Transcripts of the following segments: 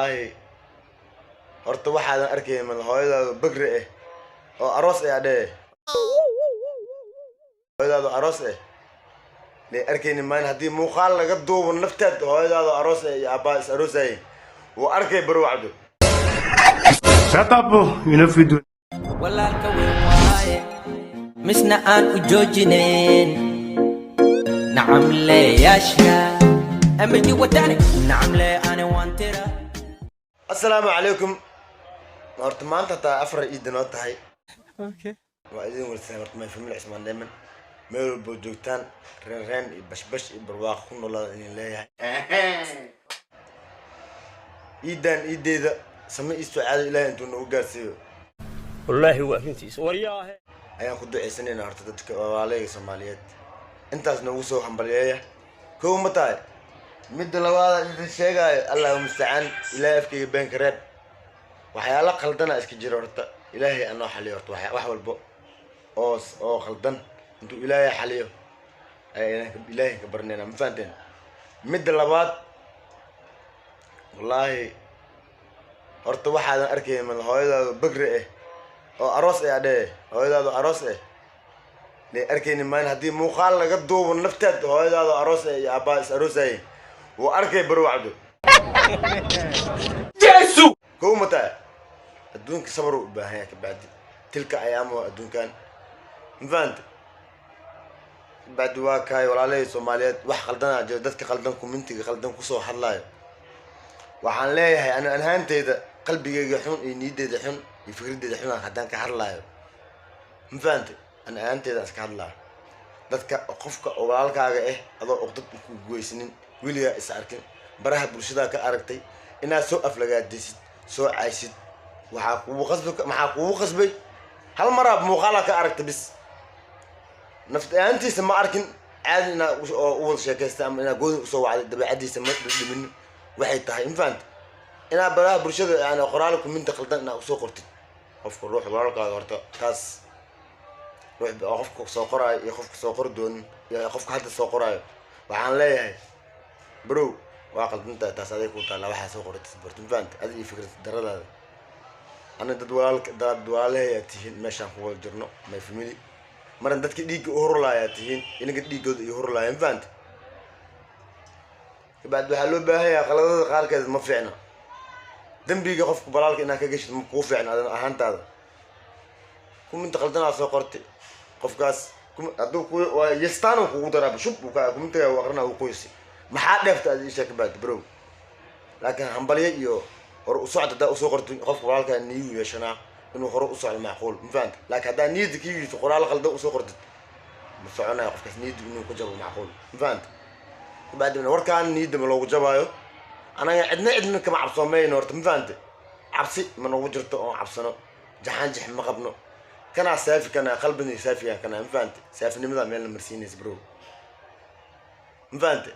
والله horta waxaadan arkay man hooyadaadu bagri ah oo aroos ay adee hooyadaadu aroos ah le arkayni maan hadii muuqaal laga duubo naftaad hooyadaadu aroos ah iyo aabba is aroosay oo arkay barwacdo shut up yunafidu walaalka weyn waaye misna aan u joojineen nacam leeyaasha amadi wadani nacam lee ani waan tira assalaamu calaykum horta maanta taa afar iid noo tahay waa idin warsan horta may family Ismaan Dheeman meel walba joogtaan reen iyo bashbash iyo barwaaqo ku noolada in leeyahay iideeda sama isticaado ilaahay intuu nagu gaarsiiyo wallahi waa runtiis wariyaahe ayaan ku duceysanayna horta dadka walaalayga Soomaaliyeed intaas nagu soo hambalyeeya koow ma tahay mid labaad idin sheegaayo Allahu musta'an ilaahay afkayga been kareeb waxyaalo qaldana iska jiro horta ilaahay anoo xaliyo horta wax walba oo qaldan intuu ilaahay xaliyo ayaan ilaahay ka barneena ma fahanteen mid labaad wallahi horta waxaadan arkay man hooyadaadu bagri ah oo aroos ay adee hooyadaadu aroos ah le arkayni maan hadii muuqaal laga duubo naftaad hooyadaadu aroos ah iyo aabba is aroosay oo arkay barwacdo jeesu كومتا الدون كسبروا بهاي بعد تلك أيام الدون كان مفانت بعد واكاي ولا عليه سوماليات واحد خلدنا جدتك خلدنكم منتي خلدنكم صو حلاي وحن ليه أنا هانت إذا قلبي يحون ينيد يحون يفكر يحون خدنك حلاي مفانت أنا هانت إذا أسك حلاي dadka qofka oo walaalkaaga ah adoo uqdad ku goysnin wiliga is arkin baraha bulshada ka aragtay inaad soo aflagaadisid soo caysid maxaa kugu qasbay hal mar muuqaal ka aragtay bis naftaantiisa ma arkin caadi ina oo wada sheekaysta ama ina go'do soo wacday dabeecadiisa ma dhimin waxay tahay infant ina baraha bulshada yani qoraal comment qaldan ina soo qortid qofka ruux walaalkaaga horta taas روح بأخفك سوقراي يخفك سوقر دون يخفك حتى سوقراي وعن ليه برو واقل أنت تصدق وطلع لو واحد سوقر تسبرت فانت هذه فكرة الدرجة هذا أنا دوال هي تهين ماشي هو الجرنو ما يفهمني مرة أنت كديك أهرلا يا تهين إنك كديك أهرلا يا فانت بعد بحلو بها يا خلاص قال كذا ما فينا دم بيجي خفك بلالك إنك جيش مكوف يعني هذا أهانت هذا كم أنت قلتنا سوقرتي qofkaas aduu ku yestaan ku darab shub ka kumta waqrna uu qoysi maxaa dheefta aad isha ka baad bro laakiin hambaliye iyo hor u socda u soo qortay qof qoraalka niyu yeeshana inuu hor u socdo macquul ma faant laakiin hadaa niyadkiisu qoraal qaldan u soo qortay ma soconaa qofkaas niyad inuu ku jabo macquul ma faant baadina warkaan niyad ma loogu jabaayo anaga cidna kama cabsoomayno horta ma faant cabsi ma noogu jirto oo cabsano jahan jix ma qabno كنا سافي كنا قلبني سافي كنا مفانت سافي نمضى ميلنا مرسينيس برو مفانت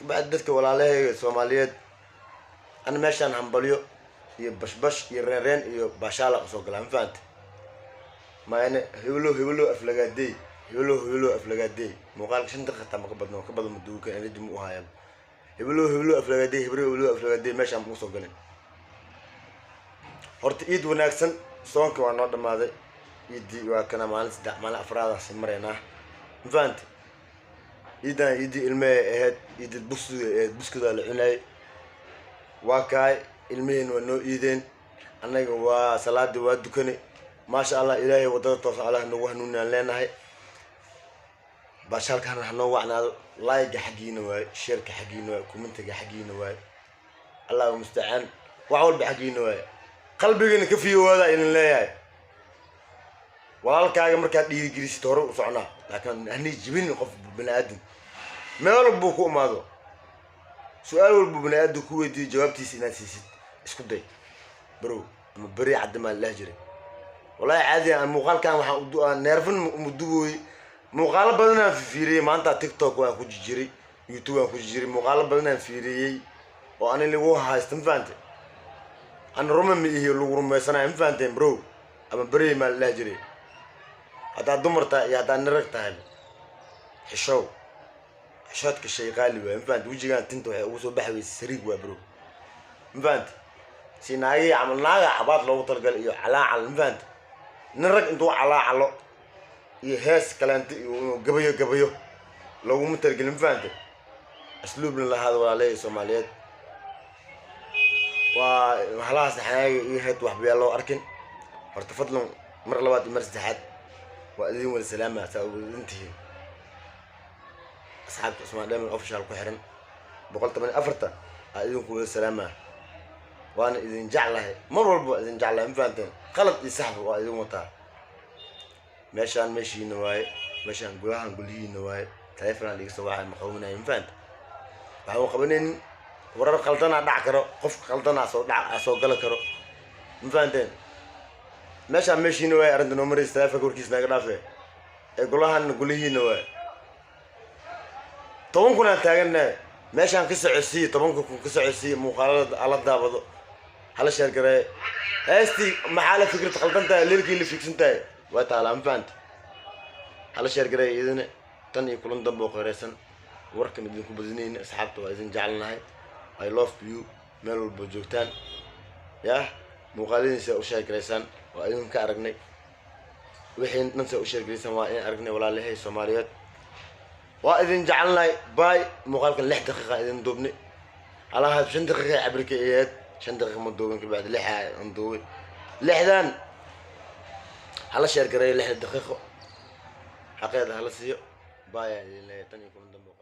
بعد دتك ولا عليه سوماليات أنا ماشي أنا همبليو يبش يرين يبشالة وسوقلا مفانت ما أنا هيولو أفلقادي هيولو أفلقادي مقالك شنت ختم كبدنا مدوك أنا دم وهايم هيولو أفلقادي هيولو أفلقادي ماشي أنا وسوقلا هرت إيد وناكسن صونك وانا دماده يدي وكنا مال صدق مال افراد سمرنا فانت يدي الماء هاد يدي البسكوت العناي واكاي المين ونو ايدين انغا وا صلاه وا دكني ما شاء الله الهي ودada toos على نو هنونان لeenahay bashal kan hano wacna like xaqiina way shirka xaqiina way commentiga xaqiina way Allahu musta'an wa'ul xaqiina way qalbigana ka fiyoowada in leeyahay walaalkaaga marka dhiirigilisay hore u socnaa laakiin ahni jibin qof banaadin meel walba ku imaado su'aal walba banaadin ku weydiiyo jawaabtiisa inaad siisid isku day bro ama bari cadma la jiray wallahi caadi aan muuqaalkan waxa u du'a neerfin mudugoy muuqaal badan aan fiiriyay maanta TikTok waan ku jiray YouTube waan ku jiray muuqaal badan aan fiiriyay oo aan lagu haystan faantay أنا رمم إيه اللي رميسنا إم فانتين برو أما بري ما لا جري هذا دمرته يا هذا نركته هذا حشوت كشيء غالي وإم فانت وجي كان تنتو وصو بحوي سريق وبرو مفانت سيناي عملناها عباد لو طلقل إيو على مفانت نرق انتو على يهاس كلانت قبيو لو مترقل مفانت أسلوبنا لهذا ولا ليه سوماليات وهلاس حناي يهت وحبي الله أركن ارتفضلهم مر لوات مر سدحات وأذين والسلامة انتهي أصحاب اسمع دائما أوفيشال كحرن بقولت من أفرتا أذين كل السلامة وأنا إذن جعله مر والبو إذن جعله مفانتين خلط يسحبوا وأذين وطا ماشان ماشي نواي ماشان قولها نقولي نواي تلفنا اللي سواها مقومنا مفانت waxaan qabaneen warar qaldan dhac karo qof qaldan soo gal karo ma fahanteen meeshiina way arrinta noo maray istaafka korkiis naga dhaafay ee golahan gulihiina way 10 kuna taaganna meeshaan ka socodsiin 10 kun ka socodsiin muuqaalada ala daabado hala sheer garay heesti maxaa fikrad qaldanta leelkii la fiksantahay waa taala ma fahant hala sheer garay idina tan iyo kulan dambe oo qeeraysan warkan idinku badinayna asxaabta waa idin jecelnahay I love you meel walba joogtaan yaa muuqaaladiisa u sheegaysaan waa idin ka aragnay wixii nansa u sheegaysaan waa in aragnay walaalahay Soomaaliyeed waa idin jecelnahay bay muuqaalkan 6 daqiiqo idin duubnay alaha 5 daqiiqo cabrika eed 5 daqiiqo ma duubin ka bacdi 6 aan duubay 6dan hala sheer garay 6 daqiiqo xaqeeda hala siiyo bay idin leeyahay tan iyo kulan dambe